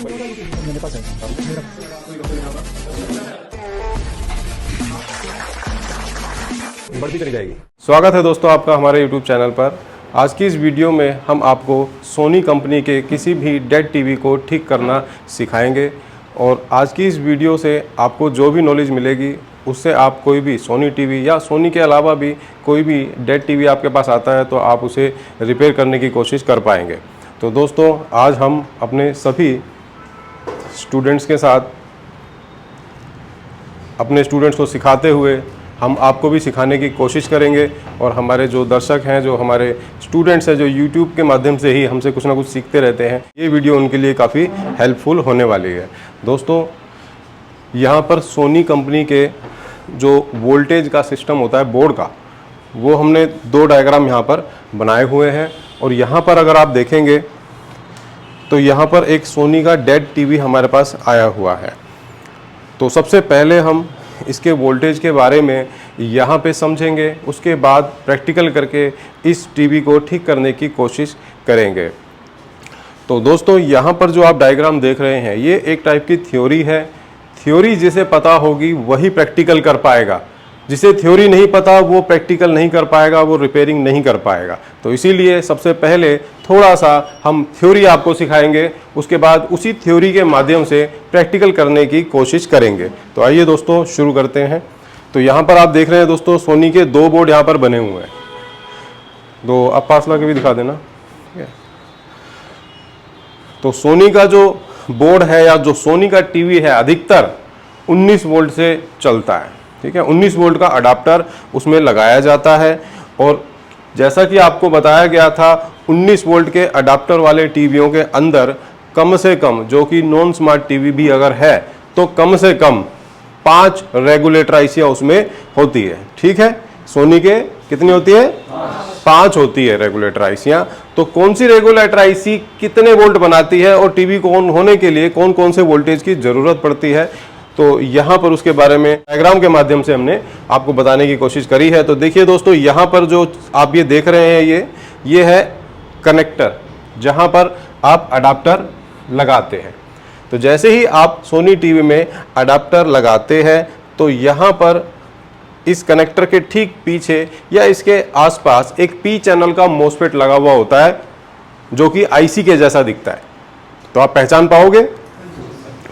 मेरे पास है बढ़ती चली जाएगी। स्वागत है दोस्तों आपका हमारे YouTube चैनल पर। आज की इस वीडियो में हम आपको सोनी कंपनी के किसी भी डेड टीवी को ठीक करना सिखाएंगे और आज की इस वीडियो से आपको जो भी नॉलेज मिलेगी उससे आप कोई भी सोनी टीवी या सोनी के अलावा भी कोई भी डेड टीवी आपके पास आता है तो आप उसे रिपेयर करने की कोशिश कर पाएंगे। तो दोस्तों आज हम अपने सभी स्टूडेंट्स के साथ अपने स्टूडेंट्स को सिखाते हुए हम आपको भी सिखाने की कोशिश करेंगे और हमारे जो दर्शक हैं, जो हमारे स्टूडेंट्स हैं, जो YouTube के माध्यम से ही हमसे कुछ ना कुछ सीखते रहते हैं, ये वीडियो उनके लिए काफ़ी हेल्पफुल होने वाली है। दोस्तों यहाँ पर सोनी कंपनी के जो वोल्टेज का सिस्टम होता है बोर्ड का, वो हमने दो डायग्राम यहाँ पर बनाए हुए हैं और यहाँ पर अगर आप देखेंगे तो यहाँ पर एक सोनी का डेड टीवी हमारे पास आया हुआ है। तो सबसे पहले हम इसके वोल्टेज के बारे में यहाँ पे समझेंगे, उसके बाद प्रैक्टिकल करके इस टीवी को ठीक करने की कोशिश करेंगे। तो दोस्तों यहाँ पर जो आप डायग्राम देख रहे हैं ये एक टाइप की थ्योरी है। थ्योरी जिसे पता होगी वही प्रैक्टिकल कर पाएगा, जिसे थ्योरी नहीं पता वो प्रैक्टिकल नहीं कर पाएगा, वो रिपेयरिंग नहीं कर पाएगा। तो इसीलिए सबसे पहले थोड़ा सा हम थ्योरी आपको सिखाएंगे, उसके बाद उसी थ्योरी के माध्यम से प्रैक्टिकल करने की कोशिश करेंगे। तो आइए दोस्तों शुरू करते हैं। तो यहाँ पर आप देख रहे हैं दोस्तों सोनी के दो बोर्ड यहाँ पर बने हुए हैं। दो आप पास ला के भी दिखा देना। तो सोनी का जो बोर्ड है या जो सोनी का टीवी है अधिकतर 19 वोल्ट से चलता है। ठीक है, 19 वोल्ट का अडाप्टर उसमें लगाया जाता है और जैसा कि आपको बताया गया था 19 वोल्ट के अडाप्टर वाले टीवियों के अंदर कम से कम, जो कि नॉन स्मार्ट टीवी भी अगर है तो कम से कम 5 रेगुलेटर आईसियाँ उसमें होती है। ठीक है, सोनी के कितनी होती है? 5 होती है रेगुलेटर आईसियाँ। तो कौन सी रेगुलेटर आईसी कितने वोल्ट बनाती है और टीवी को ऑन होने के लिए कौन कौन से वोल्टेज की जरूरत पड़ती है, तो यहाँ पर उसके बारे में डायग्राम के माध्यम से हमने आपको बताने की कोशिश करी है। तो देखिए दोस्तों यहाँ पर जो आप ये देख रहे हैं ये है कनेक्टर, जहाँ पर आप अडाप्टर लगाते हैं। तो जैसे ही आप सोनी टीवी में अडाप्टर लगाते हैं तो यहाँ पर इस कनेक्टर के ठीक पीछे या इसके आसपास एक पी चैनल का मॉसफेट लगा हुआ होता है जो कि आईसी के जैसा दिखता है। तो आप पहचान पाओगे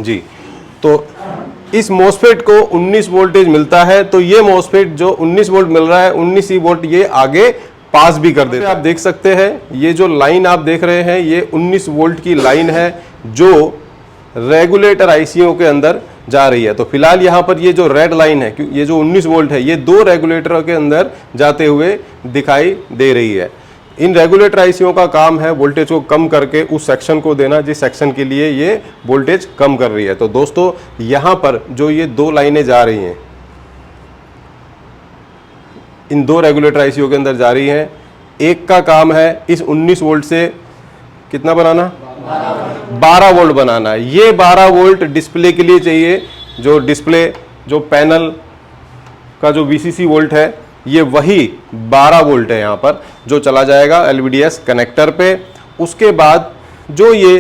जी। तो इस मॉसफेट को 19 वोल्टेज मिलता है, तो ये मॉसफेट जो 19 वोल्ट मिल रहा है 19 ही वोल्ट ये आगे पास भी कर देता है। आप देख सकते हैं ये जो लाइन आप देख रहे हैं ये 19 वोल्ट की लाइन है जो रेगुलेटर आईसीओ के अंदर जा रही है। तो फिलहाल यहाँ पर ये जो रेड लाइन है, ये जो 19 वोल्ट है ये दो रेगुलेटर के अंदर जाते हुए दिखाई दे रही है। इन रेगुलेटर आईसीओ का काम है वोल्टेज को कम करके उस सेक्शन को देना जिस सेक्शन के लिए ये वोल्टेज कम कर रही है। तो दोस्तों यहाँ पर जो ये दो लाइनें जा रही हैं, इन दो रेगुलेटर आईसीओ के अंदर जा रही हैं। एक का काम है इस 19 वोल्ट से कितना बनाना? 12 वोल्ट बनाना। ये 12 वोल्ट डिस्प्ले के लिए चाहिए। जो डिस्प्ले जो पैनल का जो वीसीसी वोल्ट है ये वही 12 वोल्ट है यहाँ पर जो चला जाएगा LVDS कनेक्टर पे। उसके बाद जो ये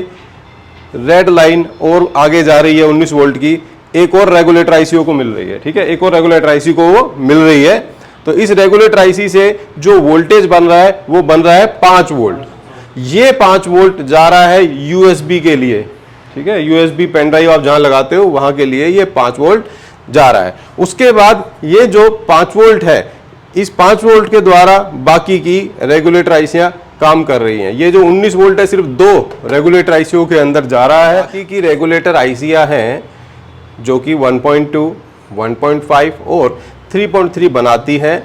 रेड लाइन और आगे जा रही है 19 वोल्ट की, एक और रेगुलेटर आईसी को मिल रही है। ठीक है, एक और रेगुलेटर आईसी को वो मिल रही है। तो इस रेगुलेटर आईसी से जो वोल्टेज बन रहा है वो बन रहा है 5 वोल्ट। ये 5 वोल्ट जा रहा है USB के लिए। ठीक है, USB पेन ड्राइव आप जहां लगाते हो वहां के लिए ये 5 वोल्ट जा रहा है। उसके बाद ये जो 5 वोल्ट है, इस 5 वोल्ट के द्वारा बाकी की रेगुलेटर आईसियां काम कर रही हैं। ये जो 19 वोल्ट है सिर्फ 2 रेगुलेटर आईसीओ के अंदर जा रहा है। बाकी की रेगुलेटर आईसियां हैं जो कि 1.2, 1.5 और 3.3 बनाती हैं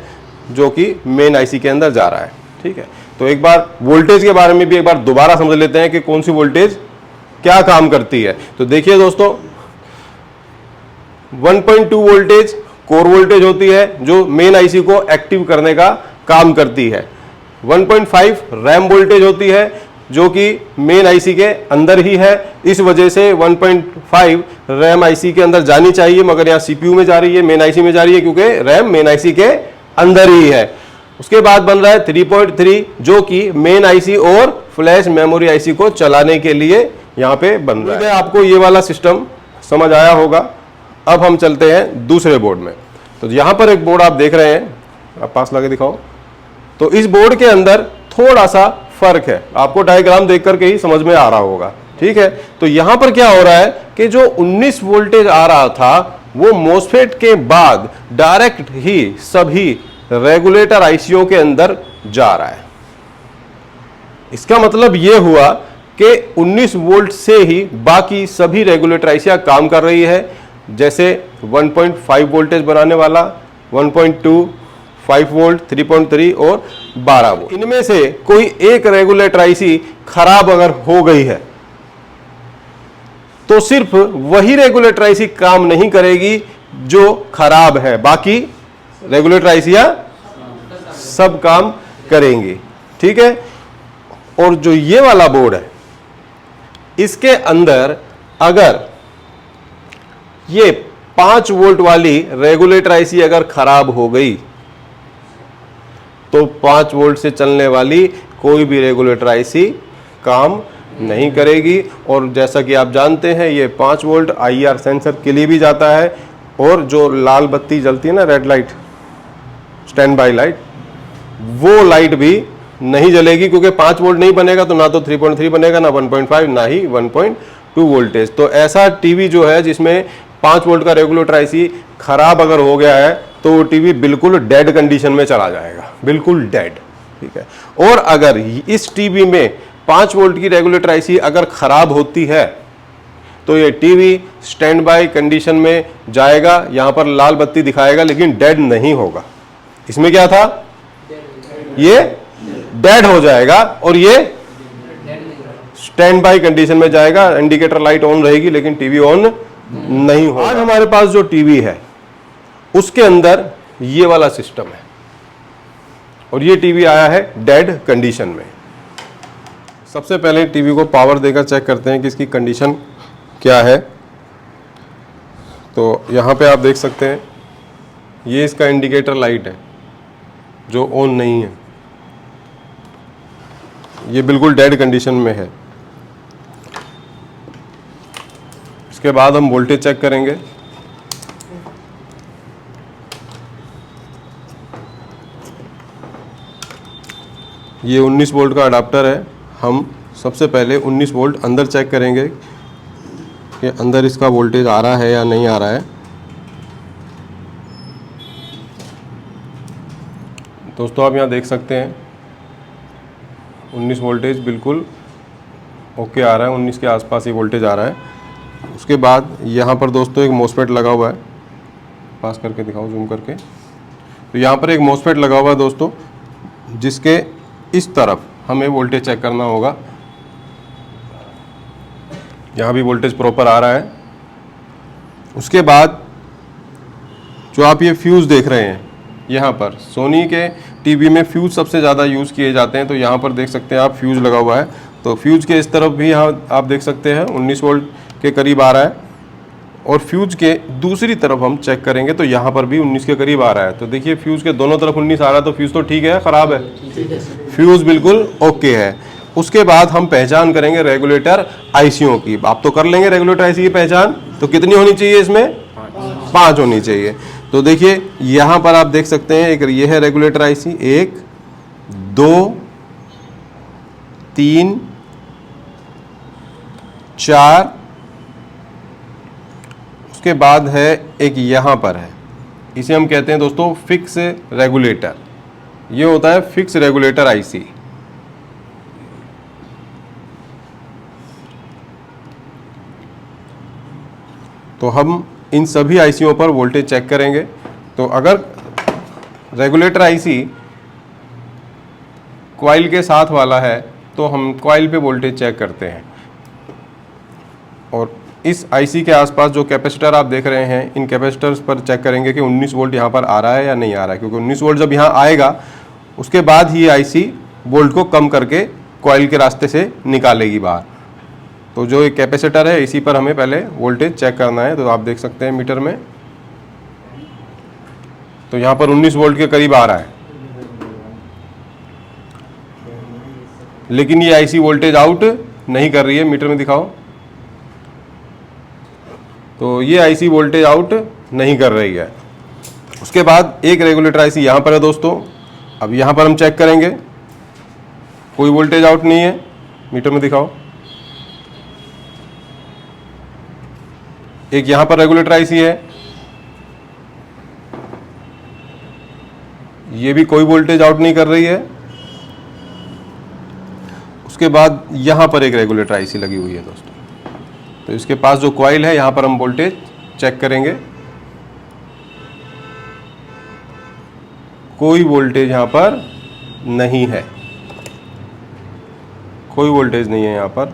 जो कि मेन आईसी के अंदर जा रहा है। ठीक है, तो एक बार वोल्टेज के बारे में भी एक बार दोबारा समझ लेते हैं कि कौन सी वोल्टेज क्या काम करती है। तो देखिए दोस्तों 1.2 वोल्टेज कोर वोल्टेज होती है जो मेन आईसी को एक्टिव करने का काम करती है। 1.5 रैम वोल्टेज होती है जो कि मेन आईसी के अंदर ही है। इस वजह से 1.5 रैम आईसी के अंदर जानी चाहिए, मगर यहाँ सीपीयू में जा रही है, मेन आईसी में जा रही है क्योंकि रैम मेन आईसी के अंदर ही है। उसके बाद बन रहा है 3.3 जो कि मेन आईसी और फ्लैश मेमोरी आईसी को चलाने के लिए यहाँ पे बन रहा है। आपको ये वाला सिस्टम समझ आया होगा। अब हम चलते हैं दूसरे बोर्ड में। तो यहाँ पर एक बोर्ड आप देख रहे हैं, आप पास लाके दिखाओ। तो इस बोर्ड के अंदर थोड़ा सा फर्क है, आपको डायग्राम देख करके ही समझ में आ रहा होगा, ठीक है। तो यहाँ पर क्या हो रहा है कि जो 19 वोल्टेज आ रहा था वो मॉसफेट के बाद डायरेक्ट ही सभी रेगुलेटर आईसीओ के अंदर जा रहा है। इसका मतलब यह हुआ कि 19 वोल्ट से ही बाकी सभी रेगुलेटर आईसीआं काम कर रही है। जैसे 1.5 वोल्टेज बनाने वाला, 1.2, 5 वोल्ट, 3.3 और 12 वोल्ट। इनमें से कोई एक रेगुलेटर आईसी खराब अगर हो गई है तो सिर्फ वही रेगुलेटर आईसी काम नहीं करेगी जो खराब है, बाकी रेगुलेटर आईसीआं सब काम करेंगी, ठीक है। और जो ये वाला बोर्ड है इसके अंदर अगर ये 5 वोल्ट वाली रेगुलेटर आईसी अगर खराब हो गई तो 5 वोल्ट से चलने वाली कोई भी रेगुलेटर आईसी काम नहीं करेगी। और जैसा कि आप जानते हैं ये 5 वोल्ट आईआर सेंसर के लिए भी जाता है, और जो लाल बत्ती जलती है ना, red light, stand by light, वो लाइट भी नहीं जलेगी, क्योंकि 5 वोल्ट नहीं बनेगा तो ना तो 3.3 बनेगा, ना 1.5, ना ही 1.2 वोल्टेज। तो ऐसा टीवी जो है जिसमें 5 वोल्ट का रेगुलेटर आईसी खराब अगर हो गया है तो वो टीवी बिल्कुल डेड कंडीशन में चला जाएगा, बिल्कुल डेड, ठीक है। और अगर इस टीवी में 5 वोल्ट की रेगुलेटर आईसी अगर खराब होती है तो ये टीवी स्टैंड बाय कंडीशन में जाएगा, यहां पर लाल बत्ती दिखाएगा लेकिन डेड नहीं होगा। इसमें क्या था, ये डेड हो जाएगा और ये स्टैंड बाय कंडीशन में जाएगा, इंडिकेटर लाइट ऑन रहेगी लेकिन टीवी ऑन नहीं होगा। आज हमारे पास जो टीवी है उसके अंदर ये वाला सिस्टम है और ये टीवी आया है डेड कंडीशन में। सबसे पहले टीवी को पावर देकर चेक करते हैं कि इसकी कंडीशन क्या है। तो यहाँ पे आप देख सकते हैं ये इसका इंडिकेटर लाइट है जो ऑन नहीं है, ये बिल्कुल डेड कंडीशन में है। इसके बाद हम वोल्टेज चेक करेंगे। ये 19 वोल्ट का अडाप्टर है। हम सबसे पहले 19 वोल्ट अंदर चेक करेंगे कि अंदर इसका वोल्टेज आ रहा है या नहीं आ रहा है। दोस्तों आप यहाँ देख सकते हैं 19 वोल्टेज बिल्कुल ओके आ रहा है, 19 के आसपास ही वोल्टेज आ रहा है। उसके बाद यहाँ पर दोस्तों एक मॉसफेट लगा हुआ है, पास करके दिखाओ जूम करके। तो यहाँ पर एक मॉसफेट लगा हुआ है दोस्तों, जिसके इस तरफ हमें वोल्टेज चेक करना होगा। यहाँ भी वोल्टेज प्रॉपर आ रहा है। उसके बाद जो आप ये फ्यूज़ देख रहे हैं, यहाँ पर सोनी के टीवी में फ्यूज़ सबसे ज़्यादा यूज़ किए जाते हैं। तो यहाँ पर देख सकते हैं आप फ्यूज़ लगा हुआ है। तो फ्यूज़ के इस तरफ भी यहाँ आप देख सकते हैं 19 वोल्ट के करीब आ रहा है, और फ्यूज़ के दूसरी तरफ हम चेक करेंगे तो यहाँ पर भी 19 के करीब आ रहा है। तो देखिए फ्यूज़ के दोनों तरफ 19 आ रहा है, तो फ्यूज़ तो ठीक है, ख़राब है, फ्यूज़ बिल्कुल ओके है। उसके बाद हम पहचान करेंगे रेगुलेटर आईसीओ की। आप तो कर लेंगे रेगुलेटर आईसी की पहचान, तो कितनी होनी चाहिए इसमें, 5 होनी चाहिए। तो देखिए यहाँ पर आप देख सकते हैं एक ये है रेगुलेटर आईसी, 1 2 3 4, उसके बाद है एक यहाँ पर है, इसे हम कहते हैं दोस्तों फिक्स रेगुलेटर। ये होता है फिक्स रेगुलेटर आईसी। तो हम इन सभी आईसीओ पर वोल्टेज चेक करेंगे। तो अगर रेगुलेटर आईसी कॉइल के साथ वाला है तो हम कॉइल पे वोल्टेज चेक करते हैं, और इस आईसी के आसपास जो कैपेसिटर आप देख रहे हैं, इन कैपेसिटर्स पर चेक करेंगे कि 19 वोल्ट यहाँ पर आ रहा है या नहीं आ रहा है, क्योंकि 19 वोल्ट जब यहाँ आएगा उसके बाद ही आईसी वोल्ट को कम करके कॉइल के रास्ते से निकालेगी बाहर। तो जो एक कैपेसिटर है इसी पर हमें पहले वोल्टेज चेक करना है। तो आप देख सकते हैं मीटर में, तो यहाँ पर 19 वोल्ट के करीब आ रहा है, लेकिन ये आईसी वोल्टेज आउट नहीं कर रही है। मीटर में दिखाओ, तो ये आईसी वोल्टेज आउट नहीं कर रही है। उसके बाद एक रेगुलेटर आईसी यहाँ पर है दोस्तों। अब यहाँ पर हम चेक करेंगे, कोई वोल्टेज आउट नहीं है। मीटर में दिखाओ। एक यहाँ पर रेगुलेटर आईसी है, ये भी कोई वोल्टेज आउट नहीं कर रही है। उसके बाद यहाँ पर एक रेगुलेटर आईसी लगी हुई है दोस्तों। तो इसके पास जो कॉइल है, यहाँ पर हम वोल्टेज चेक करेंगे, कोई वोल्टेज यहाँ पर नहीं है, कोई वोल्टेज नहीं है यहाँ पर।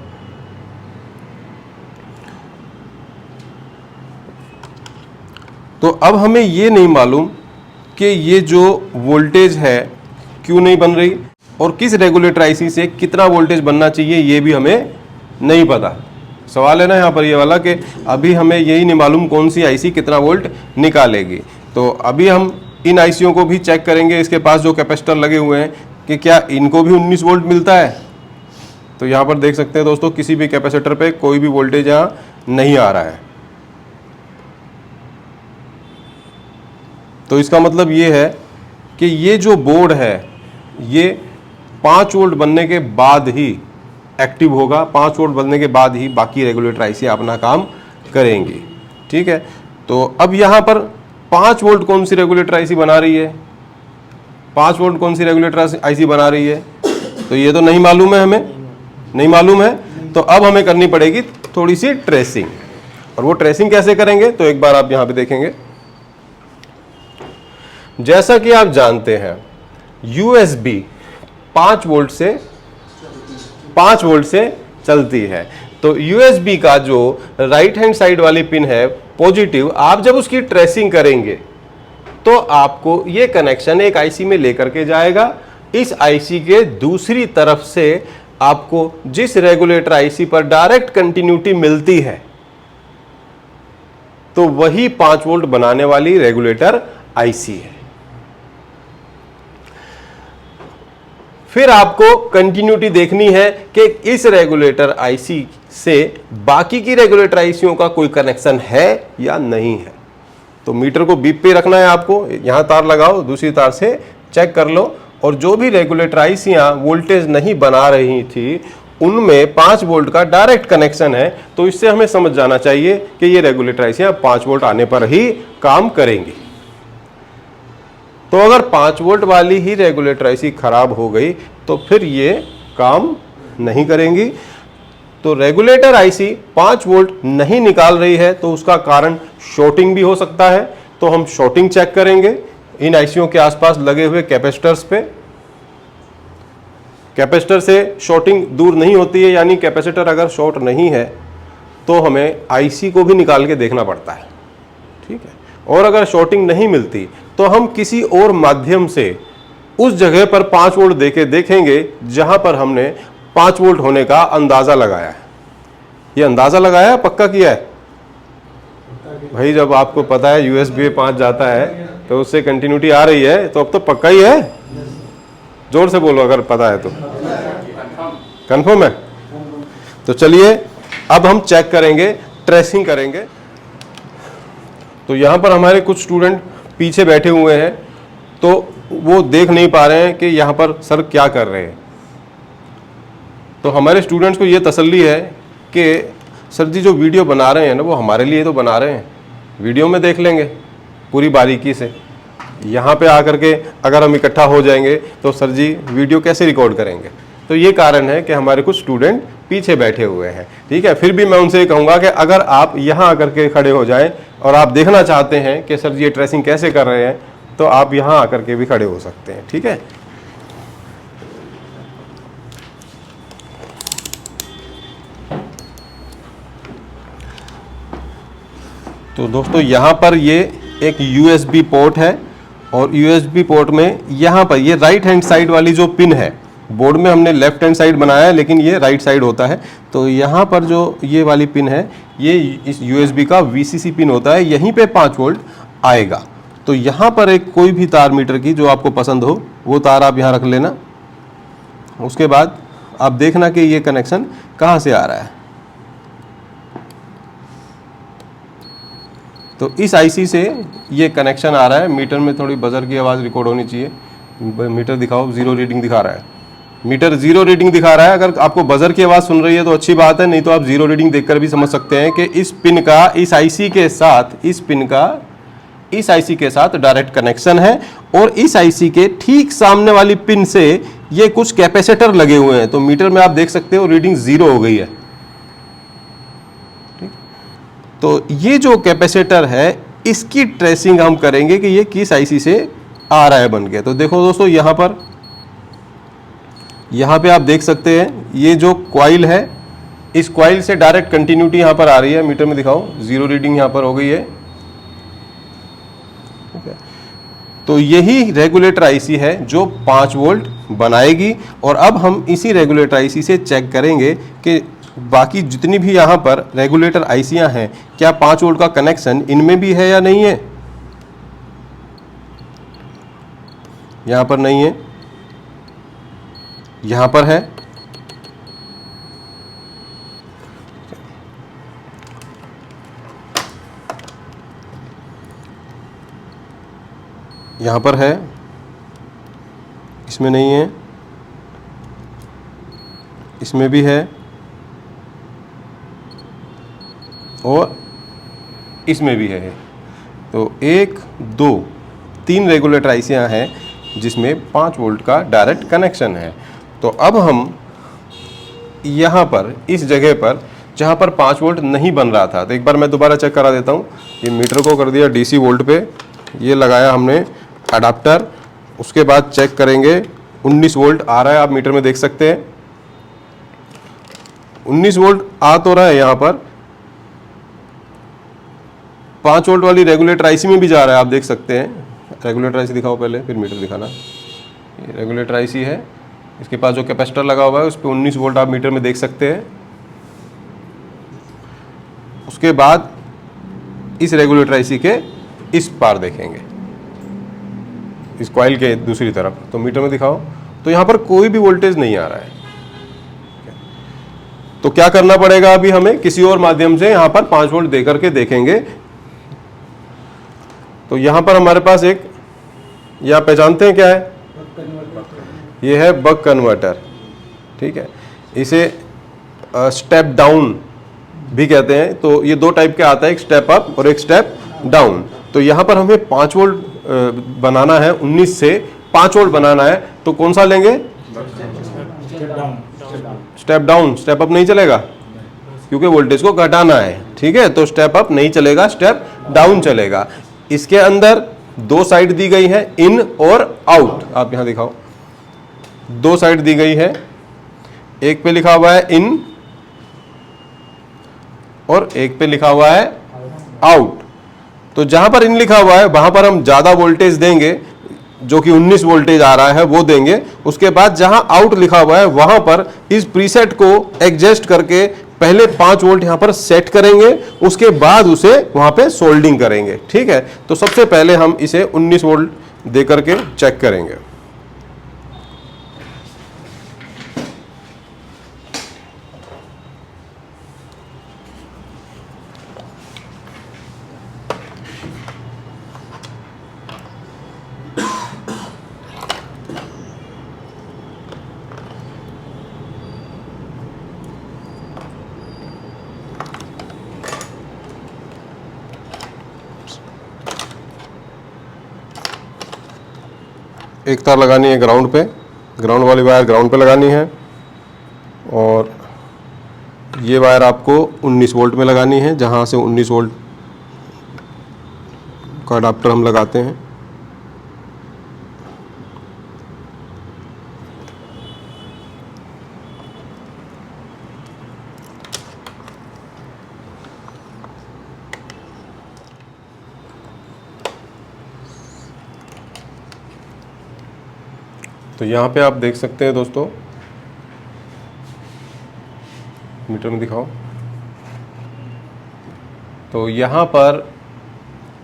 तो अब हमें ये नहीं मालूम कि ये जो वोल्टेज है क्यों नहीं बन रही, और किस रेगुलेटर आईसी से कितना वोल्टेज बनना चाहिए ये भी हमें नहीं पता। सवाल है ना यहाँ पर ये वाला कि अभी हमें यही नहीं मालूम कौन सी आईसी कितना वोल्ट निकालेगी। तो अभी हम इन आईसीयों को भी चेक करेंगे, इसके पास जो कैपेसिटर लगे हुए हैं कि क्या इनको भी 19 वोल्ट मिलता है। तो यहाँ पर देख सकते हैं दोस्तों, किसी भी कैपेसिटर पे कोई भी वोल्टेज यहाँ नहीं आ रहा है। तो इसका मतलब ये है कि ये जो बोर्ड है ये 5 वोल्ट बनने के बाद ही एक्टिव होगा, 5 वोल्ट बनने के बाद ही बाकी रेगुलेटर आईसी अपना काम करेंगी। ठीक है, तो अब यहाँ पर 5 वोल्ट कौन सी रेगुलेटर आईसी बना रही है, 5 वोल्ट कौन सी रेगुलेटर आईसी बना रही है, तो ये तो नहीं मालूम है, हमें नहीं मालूम है। तो अब हमें करनी पड़ेगी थोड़ी सी ट्रेसिंग। और वो ट्रेसिंग कैसे करेंगे, तो एक बार आप यहाँ पे देखेंगे। जैसा कि आप जानते हैं USB 5 वोल्ट से चलती है। तो USB का जो राइट हैंड साइड वाली पिन है पॉजिटिव, आप जब उसकी ट्रेसिंग करेंगे तो आपको ये कनेक्शन एक आईसी में लेकर के जाएगा। इस आईसी के दूसरी तरफ से आपको जिस रेगुलेटर आईसी पर डायरेक्ट कंटिन्यूटी मिलती है तो वही 5 वोल्ट बनाने वाली रेगुलेटर आईसी है। फिर आपको कंटिन्यूटी देखनी है कि इस रेगुलेटर आईसी से बाकी की रेगुलेटर आईसीयों का कोई कनेक्शन है या नहीं है। तो मीटर को बीप पे रखना है आपको, यहां तार लगाओ, दूसरी तार से चेक कर लो, और जो भी रेगुलेटर आईसीयां वोल्टेज नहीं बना रही थी उनमें 5 वोल्ट का डायरेक्ट कनेक्शन है। तो इससे हमें समझ जाना चाहिए कि ये रेगुलेटर आईसीयां 5 वोल्ट आने पर ही काम करेंगी। तो अगर 5 वोल्ट वाली ही रेगुलेटर आईसी खराब हो गई तो फिर ये काम नहीं करेंगी। तो रेगुलेटर आईसी 5 वोल्ट नहीं निकाल रही है तो उसका कारण शॉर्टिंग भी हो सकता है। तो हम शॉर्टिंग चेक करेंगे इन आईसीयों के आसपास लगे हुए कैपेसिटर्स पे। कैपेसिटर से शॉर्टिंग दूर नहीं होती है, यानी कैपेसिटर अगर शॉर्ट नहीं है तो हमें आईसी को भी निकाल के देखना पड़ता है। ठीक है, और अगर शॉर्टिंग नहीं मिलती तो हम किसी और माध्यम से उस जगह पर 5 वोल्ट देके देखेंगे जहां पर हमने 5 वोल्ट होने का अंदाजा लगाया है। ये अंदाजा लगाया, पक्का किया है भाई। जब आपको पता है USB 5 जाता है तो उससे कंटिन्यूटी आ रही है तो अब तो पक्का ही है। जोर से बोलो अगर पता है तो। कंफर्म है? तो चलिए अब हम चेक करेंगे, ट्रेसिंग करेंगे। तो यहां पर हमारे कुछ स्टूडेंट पीछे बैठे हुए हैं तो वो देख नहीं पा रहे हैं कि यहां पर सर क्या कर रहे हैं। तो हमारे स्टूडेंट्स को ये तसल्ली है कि सर जी जो वीडियो बना रहे हैं ना वो हमारे लिए तो बना रहे हैं, वीडियो में देख लेंगे पूरी बारीकी से। यहाँ पे आकर के अगर हम इकट्ठा हो जाएंगे तो सर जी वीडियो कैसे रिकॉर्ड करेंगे। तो ये कारण है कि हमारे कुछ स्टूडेंट पीछे बैठे हुए हैं। ठीक है, फिर भी मैं उनसे कहूँगा कि अगर आप यहाँ आकर के खड़े हो जाएं और आप देखना चाहते हैं कि सर जी ये ट्रेसिंग कैसे कर रहे हैं तो आप यहाँ आकर के भी खड़े हो सकते हैं। ठीक है, तो दोस्तों यहाँ पर ये एक USB पोर्ट है और USB पोर्ट में यहाँ पर ये राइट हैंड साइड वाली जो पिन है, बोर्ड में हमने लेफ्ट हैंड साइड बनाया है लेकिन ये राइट साइड होता है। तो यहाँ पर जो ये वाली पिन है ये इस USB का VCC पिन होता है, यहीं पे 5 वोल्ट आएगा। तो यहाँ पर एक कोई भी तार मीटर की जो आपको पसंद हो वो तार आप यहाँ रख लेना। उसके बाद आप देखना कि ये कनेक्शन कहाँ से आ रहा है। तो इस आईसी से ये कनेक्शन आ रहा है। मीटर में थोड़ी बजर की आवाज़ रिकॉर्ड होनी चाहिए। मीटर दिखाओ, ज़ीरो रीडिंग दिखा रहा है। मीटर ज़ीरो रीडिंग दिखा रहा है। अगर आपको बजर की आवाज़ सुन रही है तो अच्छी बात है, नहीं तो आप ज़ीरो रीडिंग देखकर भी समझ सकते हैं कि इस पिन का इस आईसी के साथ, इस पिन का इस आईसी के साथ डायरेक्ट कनेक्शन है। और इस आईसी के ठीक सामने वाली पिन से ये कुछ कैपेसिटर लगे हुए हैं। तो मीटर में आप देख सकते हो रीडिंग 0 हो गई है। तो ये जो कैपेसिटर है इसकी ट्रेसिंग हम करेंगे कि ये किस आईसी से आ रहा है बन के। तो देखो दोस्तों, यहाँ पे आप देख सकते हैं ये जो कॉइल है, इस कॉइल से डायरेक्ट कंटिन्यूटी यहाँ पर आ रही है। मीटर में दिखाओ, 0 रीडिंग यहाँ पर हो गई है। तो यही रेगुलेटर आईसी है जो 5 वोल्ट बनाएगी। और अब हम इसी रेगुलेटर आईसी से चेक करेंगे कि बाकी जितनी भी यहाँ पर रेगुलेटर आईसियाँ हैं, क्या 5 वोल्ट का कनेक्शन इनमें भी है या नहीं है। यहाँ पर नहीं है, यहाँ पर है। यहाँ पर है, इसमें नहीं है, इसमें भी है और इसमें भी है। तो 1 2 3 रेगुलेटर आईसियाँ हैं जिसमें 5 वोल्ट का डायरेक्ट कनेक्शन है। तो अब हम यहाँ पर इस जगह पर जहाँ पर 5 वोल्ट नहीं बन रहा था, तो एक बार मैं दोबारा चेक करा देता हूँ। ये मीटर को कर दिया डीसी वोल्ट पे, ये लगाया हमने अडाप्टर। उसके बाद चेक करेंगे 19 वोल्ट आ रहा है, आप मीटर में देख सकते हैं 19 वोल्ट आ तो रहा है। यहाँ पर 5 वोल्ट वाली रेगुलेटर आईसी में भी जा रहा है, आप देख सकते हैं। रेगुलेटर आईसी दिखाओ पहले, फिर मीटर दिखाना। ये रेगुलेटर आईसी है, इसके पास जो कैपेसिटर लगा हुआ है उस पर 19 वोल्ट आप मीटर में देख सकते हैं। उसके बाद इस रेगुलेटर आईसी के इस पार देखेंगे, इस कॉइल के दूसरी तरफ, तो मीटर में दिखाओ, तो यहाँ पर कोई भी वोल्टेज नहीं आ रहा है। तो क्या करना पड़ेगा, अभी हमें किसी और माध्यम से यहाँ पर 5 वोल्ट देकर के देखेंगे। तो यहाँ पर हमारे पास एक, ये आप पहचानते हैं क्या है, ये है बक कन्वर्टर। ठीक है, इसे स्टेप डाउन भी कहते हैं। तो ये 2 टाइप के आता है, एक स्टेप अप और एक स्टेप डाउन। तो यहाँ पर हमें 5 वोल्ट बनाना है, 19 से 5 वोल्ट बनाना है। तो कौन सा लेंगे, स्टेप डाउन। स्टेप अप नहीं चलेगा क्योंकि वोल्टेज को घटाना है। ठीक है, तो स्टेप अप नहीं चलेगा, स्टेप डाउन चलेगा। इसके अंदर 2 साइड दी गई है, इन और आउट। आप यहां दिखाओ, 2 साइड दी गई है, एक पे लिखा हुआ है इन और एक पे लिखा हुआ है आउट। तो जहां पर इन लिखा हुआ है वहां पर हम ज्यादा वोल्टेज देंगे, जो कि 19 वोल्टेज आ रहा है वो देंगे। उसके बाद जहां आउट लिखा हुआ है वहां पर इस प्रीसेट को एडजस्ट करके पहले 5 वोल्ट यहां पर सेट करेंगे, उसके बाद उसे वहां पे सोल्डिंग करेंगे। ठीक है, तो सबसे पहले हम इसे 19 वोल्ट दे करके चेक करेंगे। एक तार लगानी है ग्राउंड पे, ग्राउंड वाली वायर ग्राउंड पे लगानी है, और ये वायर आपको 19 वोल्ट में लगानी है, जहाँ से 19 वोल्ट का अडाप्टर हम लगाते हैं। तो यहाँ पे आप देख सकते हैं दोस्तों, मीटर में दिखाओ, तो यहाँ पर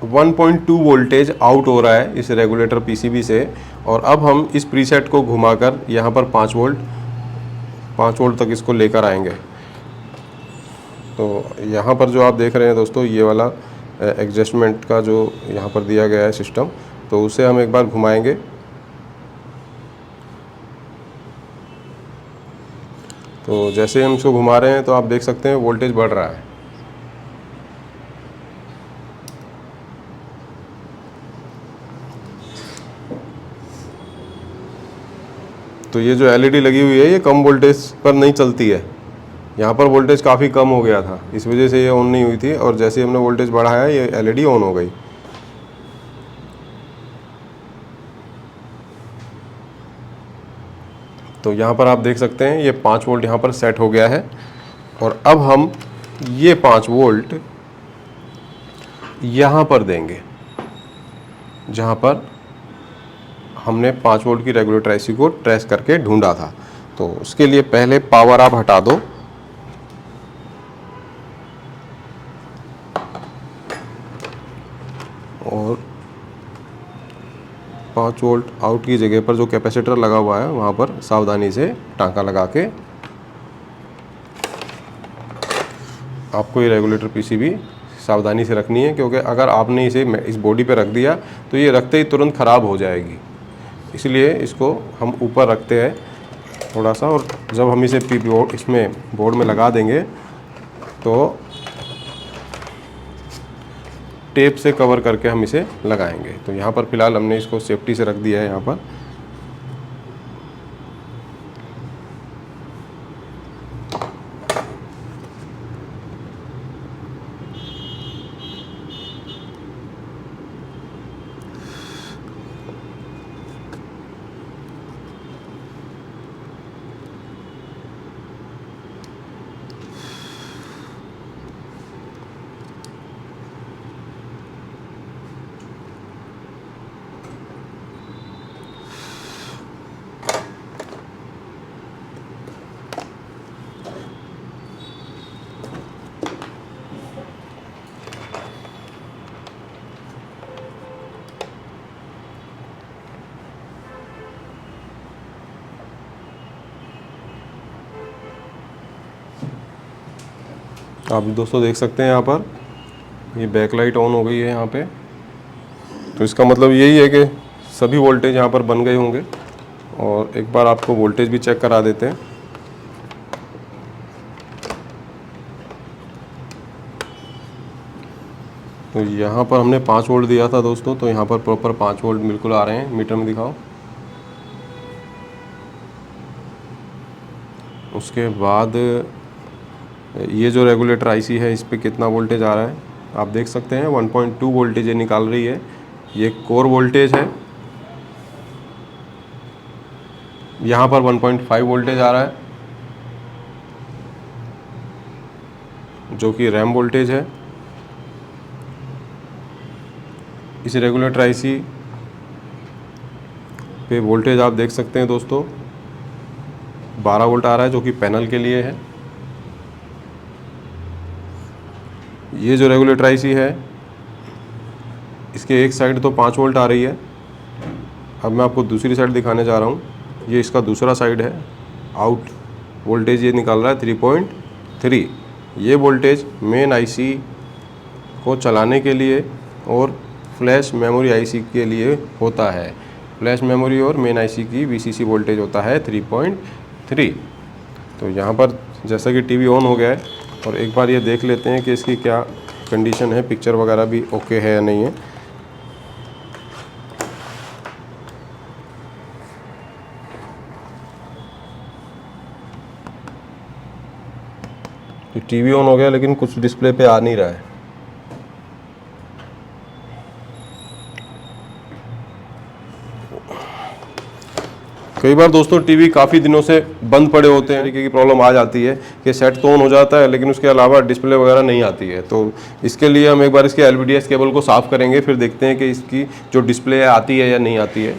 1.2 वोल्टेज आउट हो रहा है इस रेगुलेटर पीसीबी से। और अब हम इस प्रीसेट को घुमाकर यहाँ पर 5 वोल्ट तक इसको लेकर आएंगे। तो यहाँ पर जो आप देख रहे हैं दोस्तों, ये वाला एडजस्टमेंट का जो यहाँ पर दिया गया है सिस्टम, तो उसे हम एक बार घुमाएंगे। तो जैसे हम इसको घुमा रहे हैं तो आप देख सकते हैं वोल्टेज बढ़ रहा है। तो ये जो एलईडी लगी हुई है ये कम वोल्टेज पर नहीं चलती है, यहाँ पर वोल्टेज काफ़ी कम हो गया था, इस वजह से ये ऑन नहीं हुई थी, और जैसे ही हमने वोल्टेज बढ़ाया ये एलईडी ऑन हो गई। तो यहाँ पर आप देख सकते हैं ये 5 वोल्ट यहाँ पर सेट हो गया है, और अब हम ये 5 वोल्ट यहाँ पर देंगे जहाँ पर हमने 5 वोल्ट की रेगुलेटर आईसी को ट्रेस करके ढूंढा था। तो उसके लिए पहले पावर आप हटा दो, और 5 वोल्ट आउट की जगह पर जो कैपेसिटर लगा हुआ है वहाँ पर सावधानी से टांका लगा के आपको ये रेगुलेटर पीसीबी सावधानी से रखनी है, क्योंकि अगर आपने इसे इस बॉडी पे रख दिया तो ये रखते ही तुरंत ख़राब हो जाएगी। इसलिए इसको हम ऊपर रखते हैं थोड़ा सा, और जब हम इसे इसमें बोर्ड में लगा देंगे तो टेप से कवर करके हम इसे लगाएंगे। तो यहाँ पर फ़िलहाल हमने इसको सेफ्टी से रख दिया है यहाँ पर। आप दोस्तों देख सकते हैं यहाँ पर ये बैकलाइट ऑन हो गई है यहाँ पे। तो इसका मतलब यही है कि सभी वोल्टेज यहाँ पर बन गए होंगे, और एक बार आपको वोल्टेज भी चेक करा देते हैं। तो यहाँ पर हमने 5 वोल्ट दिया था दोस्तों, तो यहाँ पर प्रॉपर 5 वोल्ट बिल्कुल आ रहे हैं। मीटर में दिखाओ। उसके बाद ये जो रेगुलेटर आईसी है इस पे कितना वोल्टेज आ रहा है आप देख सकते हैं, 1.2 वोल्टेज ये निकाल रही है। ये कोर वोल्टेज है, यहाँ पर 1.5 वोल्टेज आ रहा है जो कि रैम वोल्टेज है। इस रेगुलेटर आईसी पे वोल्टेज आप देख सकते हैं दोस्तों 12 वोल्ट आ रहा है, जो कि पैनल के लिए है। ये जो रेगुलेटर आईसी है इसके एक साइड तो 5 वोल्ट आ रही है। अब मैं आपको दूसरी साइड दिखाने जा रहा हूँ। ये इसका दूसरा साइड है। आउट वोल्टेज ये निकाल रहा है 3.3। ये वोल्टेज मेन आईसी को चलाने के लिए और फ्लैश मेमोरी आईसी के लिए होता है। फ्लैश मेमोरी और मेन आईसी की वीसीसी वोल्टेज होता है 3.3। तो यहाँ पर जैसा कि टीवी ऑन हो गया है, और एक बार ये देख लेते हैं कि इसकी क्या कंडीशन है, पिक्चर वगैरह भी ओके है या नहीं है। तो टीवी ऑन हो गया लेकिन कुछ डिस्प्ले पे आ नहीं रहा है। कई बार दोस्तों टीवी काफ़ी दिनों से बंद पड़े होते हैं, तरीके की प्रॉब्लम आ जाती है कि सेट तो ऑन हो जाता है लेकिन उसके अलावा डिस्प्ले वगैरह नहीं आती है। तो इसके लिए हम एक बार इसके LVDS केबल को साफ़ करेंगे, फिर देखते हैं कि इसकी जो डिस्प्ले है आती है या नहीं आती है।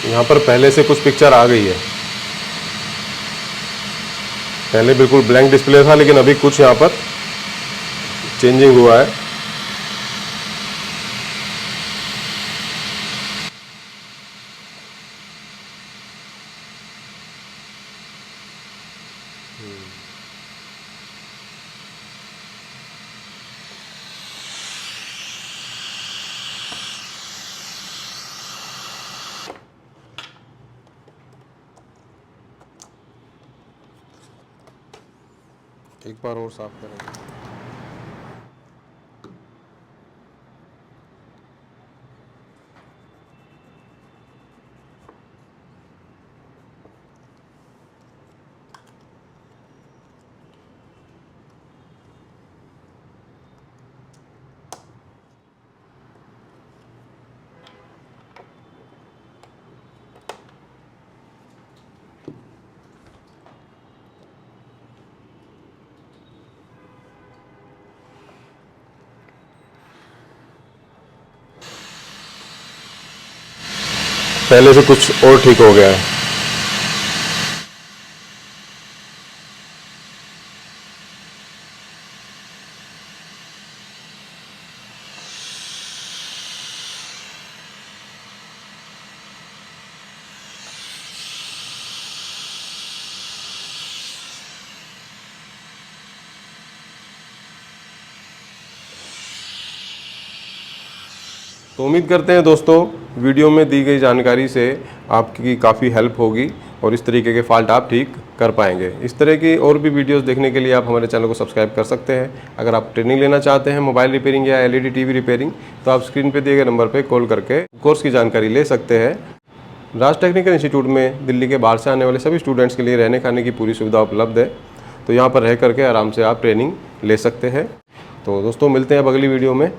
यहाँ पर पहले से कुछ पिक्चर आ गई है। पहले बिल्कुल ब्लैंक डिस्प्ले था, लेकिन अभी कुछ यहाँ पर चेंजिंग हुआ है। एक बार और साफ करेंगे। पहले से कुछ और ठीक हो गया है। तो उम्मीद करते हैं दोस्तों वीडियो में दी गई जानकारी से आपकी काफ़ी हेल्प होगी और इस तरीके के फ़ाल्ट आप ठीक कर पाएंगे। इस तरह की और भी वीडियोस देखने के लिए आप हमारे चैनल को सब्सक्राइब कर सकते हैं। अगर आप ट्रेनिंग लेना चाहते हैं मोबाइल रिपेयरिंग या एलईडी टीवी रिपेयरिंग, तो आप स्क्रीन पर दिए गए नंबर पर कॉल करके कोर्स की जानकारी ले सकते हैं। राज टेक्निकल इंस्टीट्यूट में दिल्ली के बाहर से आने वाले सभी स्टूडेंट्स के लिए रहने खाने की पूरी सुविधा उपलब्ध है। तो यहाँ पर रह करके आराम से आप ट्रेनिंग ले सकते हैं। तो दोस्तों मिलते हैं अब अगली वीडियो में।